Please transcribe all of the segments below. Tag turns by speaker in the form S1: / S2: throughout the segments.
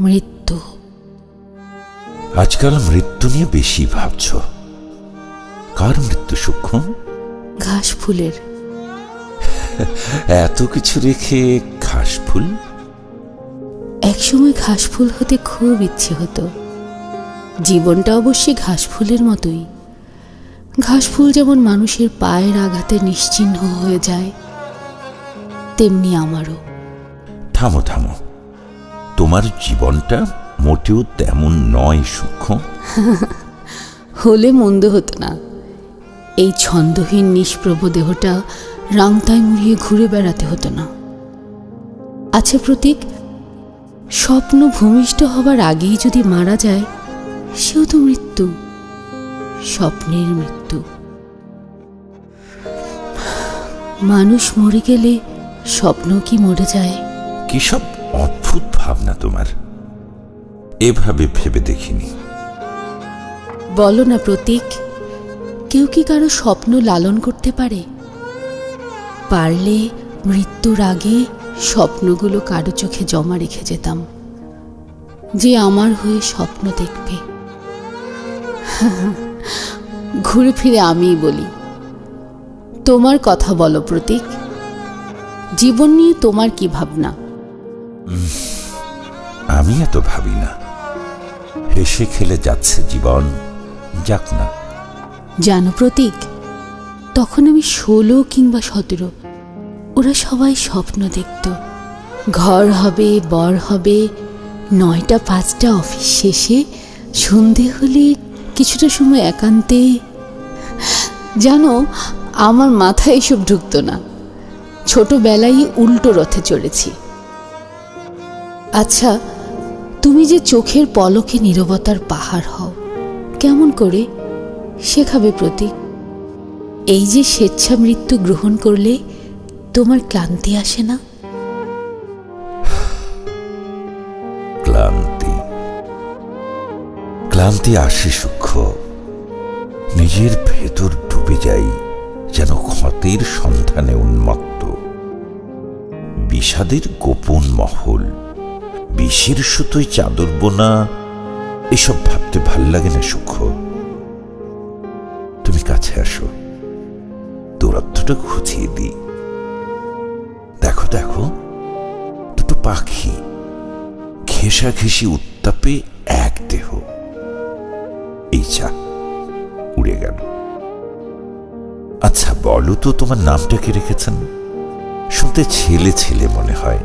S1: মৃত্যু।
S2: আজকাল মৃত্যু নিয়ে বেশি ভাবছ। কার মৃত্যু সূক্ষ্ম?
S1: ঘাস ফুলের।
S2: এত কিছু রেখে ঘাস ফুল?
S1: একসময় ঘাস ফুল হতে খুব ইচ্ছে হতো। জীবনটা অবশ্যই ঘাস ফুলের মতোই। ঘাস ফুল যেমন মানুষের পায়ের আঘাতে নিশ্চিহ্ন হয়ে যায়, তেমনি আমারও।
S2: থামো থামো, তোমার জীবনটা মোটেও তেমন নয় সূক্ষ্ম।
S1: হলে মন্দ হতো না। এই ছন্দহীন নিষ্প্রভ দেহটা রাংতায় মুড়িয়ে ঘুরে বেড়াতে হতো না। আচ্ছা প্রতীক, স্বপ্ন ভূমিষ্ঠ হবার আগেই যদি মারা যায়, সেও তো মৃত্যু, স্বপ্নের মৃত্যু। মানুষ মরে গেলে স্বপ্ন কি মরে যায়?
S2: কি সব অদ্ভুত ভাবনা তোমার, এভাবে ভেবে দেখিনি।
S1: বলো না প্রতীক, কেউ কি কারো স্বপ্ন লালন করতে পারে? পারলে মৃত্যুর আগে স্বপ্নগুলো কারো চোখে জমা রেখে যেতাম, যে আমার হয়ে স্বপ্ন দেখবে। ঘুরে ফিরে আমিই বলি। তোমার কথা বলো প্রতীক, জীবন নিয়ে তোমার কি ভাবনা?
S2: আমি এত ভাবি না। হেসে খেলে যাচ্ছে জীবন, যাক না।
S1: জানো প্রতীক, তখন আমি 16 কিংবা 17, ওরা সবাই স্বপ্ন দেখত। ঘর হবে, বর হবে, 9টা 5টা অফিস শেষে সন্ধে হলে কিছুটা সময় একান্তে। জানো, আমার মাথায় এসব ঢুকতো না। ছোটবেলায় উল্টো রথে চড়েছি। আচ্ছা, তুমি যে চোখের পলকে নীরবতার পাহাড় হও, কেমন করে শেখাবে প্রতীক? এই যে স্বেচ্ছা মৃত্যু গ্রহণ করলে তোমার ক্লান্তি আসে না?
S2: ক্লান্তি ক্লান্তি আসে সূক্ষ্ম। নিজের ভেতর ডুবে যাই যেন ক্ষতের সন্ধানে উন্মত্ত। বিষাদের গোপন মহল, বিষের সুতোয় চাদর বোনা, এসব ভাবতে ভাল লাগে না সূক্ষ্ম। তুমি কাছে আসো, দূরত্বটা ঘুচিয়ে দিই। দেখো দেখো, দুটো পাখি ঘেঁষাঘেঁষি উত্তাপে এক দেহ। এই চা উড়ে গেল। আচ্ছা বলো তো, তোমার নামটা কি রেখেছেন? শুনতে ছেলে ছেলে মনে হয়,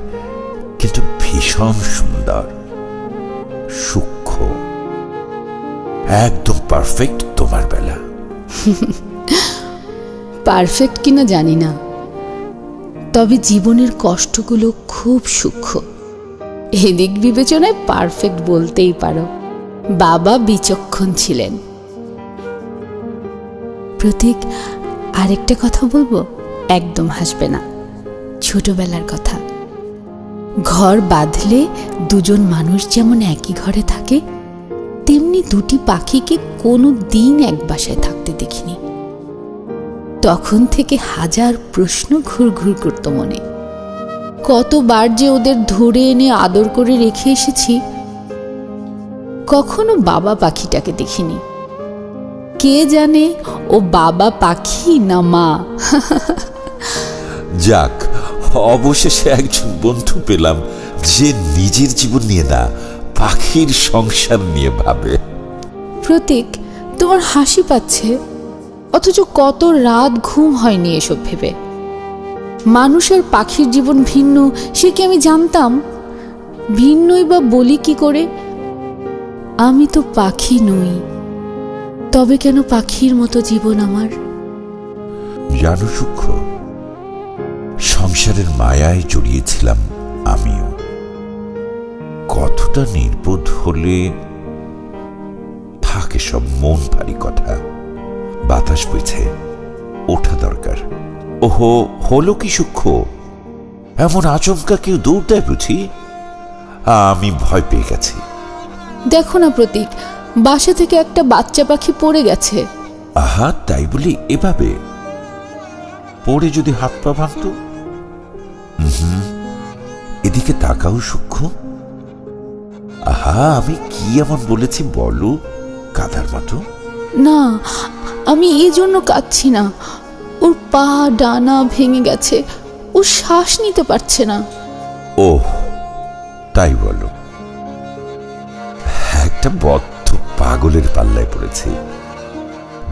S2: কিন্তু ভীষণ সুন্দর, সূক্ষ্ম, একদম পারফেক্ট তোমার বেলা।
S1: পারফেক্ট কিনা জানি না, তবে জীবনের কষ্টগুলো খুব সূক্ষ্ম। এদিক বিবেচনায় পারফেক্ট বলতেই পারো। বাবা বিচক্ষণ ছিলেন। প্রতীক, আরেকটা কথা বলবো, একদম হাসবে না। ছোটবেলার কথা। ঘর বাঁধলে দুজন মানুষ যেমন একই ঘরে থাকে, তেমনি দুটি পাখিকে কোনো দিন এক বাসায় থাকতে দেখিনি। তখন থেকে হাজার প্রশ্ন ঘুরঘুর করত মনে। কতবার যে ওদের ধরে এনে আদর করে রেখে এসেছি। কখনো বাবা পাখিটাকে দেখিনি। কে জানে ও বাবা পাখি না মা।
S2: যাক, অবশেষে একজন বন্ধু পেলাম যে নিজের জীবন নিয়ে না, পাখির সংসার নিয়ে ভাবে।
S1: প্রতীক, তোমার হাসি পাচ্ছে, অথচ কত রাত ঘুম হয়নি এসব ভেবে। মানুষের পাখির জীবন ভিন্ন, সে কি আমি জানতাম? ভিন্নই বা বলি কি করে? আমি তো পাখি নই, তবে কেন পাখির মতো জীবন আমার?
S2: জানো সূক্ষ্ম, সংসারের মায়ায় জড়িয়েছিলাম আমিও। কতটা নির্বোধ হলে থাকে সব মন ভারী কথা। বাতাস বইছে, ওঠা দরকার। ওহো, হলো কি সূক্ষ্ম? এমন আচমকা কেউ দৌড় দেয় বুঝি? আমি ভয় পেয়ে গেছি।
S1: দেখো না প্রতীক, বাসা থেকে একটা বাচ্চা পাখি পড়ে গেছে।
S2: আহা, তাই বলি এভাবে পড়ে যদি হাত পা ভাঙত? এদিকে তাকাও সূক্ষ্ম। আহা, আমি কি এমন বলেছি বলো কাদার মতো?
S1: না, আমি এই জন্য কাঁদছি না। ওর পা ডানা ভেঙে গেছে, ও শ্বাস নিতে পারছে না।
S2: ওহ, তাই বলো? একটা বদ্ধ পাগলের পাল্লায় পড়েছি।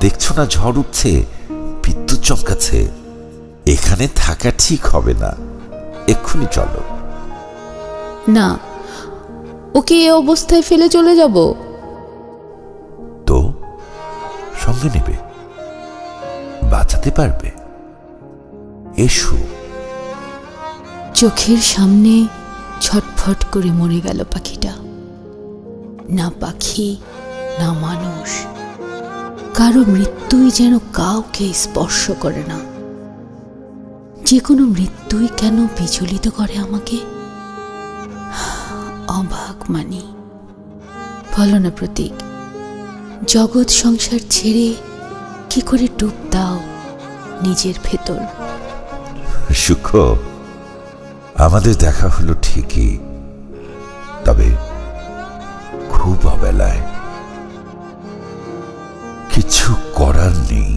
S2: দেখছো না ঝড় উঠছে, বিদ্যুৎ চমকাচ্ছে। এখানে থাকা ঠিক হবে না, এক্ষুনি চলো।
S1: না, ওকে এ অবস্থায় ফেলে চলে যাব?
S2: তো সঙ্গে নেবে, বাঁচাতে পারবে? এসো।
S1: চোখের সামনে ছটফট করে মরে গেল পাখিটা। না পাখি, না মানুষ, কারো মৃত্যুই যেন কাউকে স্পর্শ করে না। যে কোনো মৃত্যুই কেন বিচলিত করে আমাকে? অবাক মানি। বলো না প্রতীক, জগৎ সংসার ছেড়ে কি করে ডুব দাও নিজের ভেতর?
S2: সুখ, আমাদের দেখা হলো ঠিকই, তবে খুব অবেলায়। কিছু করার নেই।